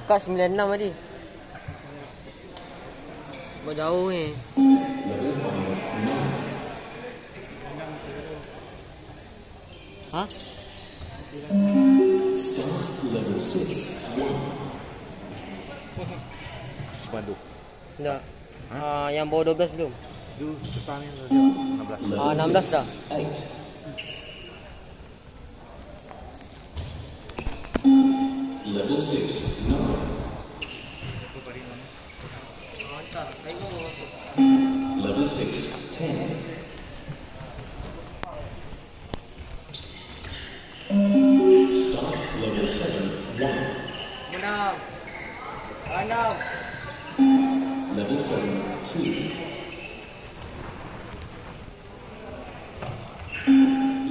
cakap 96 tadi. Jauh ni. Ha? Start level 6. Bantu. Tak. Yang bawah 12 belum? Itu petang ni 16. 16 dah. 8. Level 6. 9. Level 6. 10. Start level 7. 1. Menang. 6. Level 7. 2.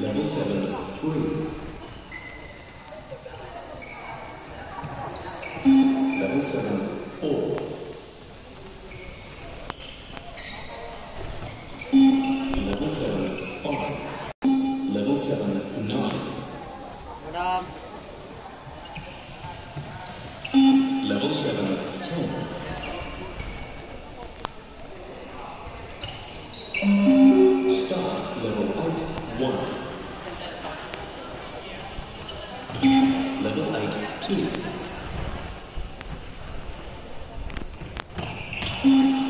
Level 7. 3. Level 7. 4. Level 7. 5. Level 7. 9. Menang. Level 7. 10. Start level 8. 1. Level 8. 2.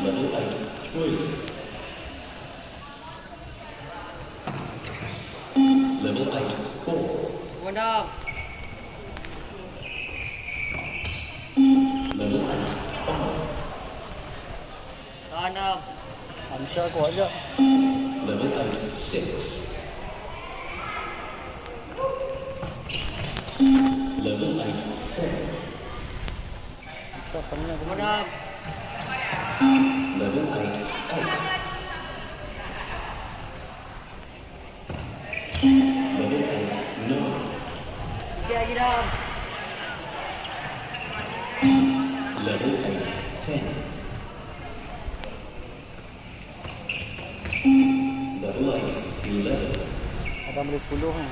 Level 8. 3. Level 8. 4. Menang. Level 8. 5. 6. Hamsha kuat je. Level 8. 6. Level 8. 7. Menang. Level 8. 8. Level 8. 9. Sikit lagi dah. Level 8. 10. Level 8. 11. Abang boleh 10 ni.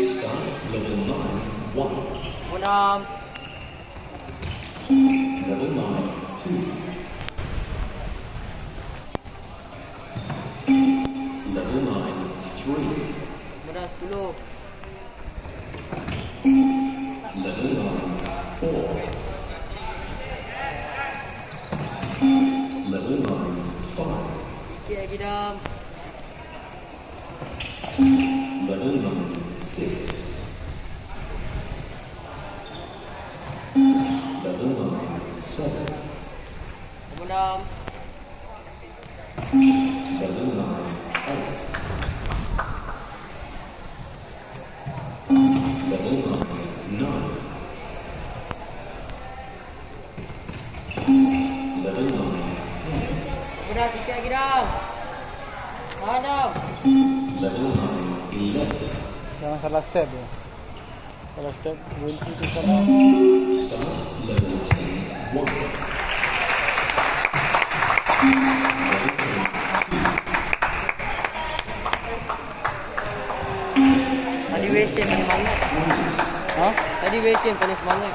Start level 9. 1. Menang. Level 9. 2. Level 9. 3. Menang 10. Level 9. 4. Level 9. 5. Sikit lagi dah. Level 9. 6. Level 9. 7. Menang. Level 9. 8. Level 9. 9. Level 9. 10. Menang sikit lagi dah. 6. Level 9. 11. Jangan salah step je. Salah step berhenti tu salah. Start level 10. 1. Level 10. 2. Tadi Wesen paling semangat. Ha? Tadi Wesen paling semangat.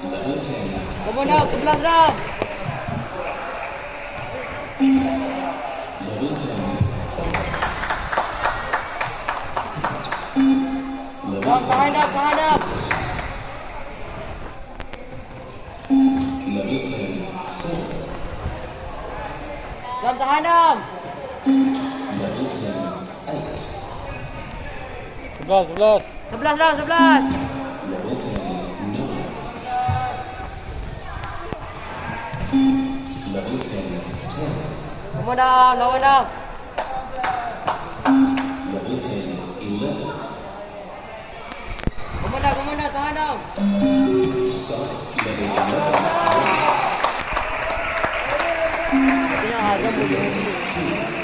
Level 10. Kau menang 11 dah. Level 10. 5. Level 10. Tahan dah, tahan dah. Level 10. 7. Ram tahan dah. Level 10. 8. 11. 11 dah, 11. Level 10. 9. Level 10. 10. Kau menang, lawan dah. Level 10. 11. Kau menang, tahan dah. Start level 11. Dia agak boleh.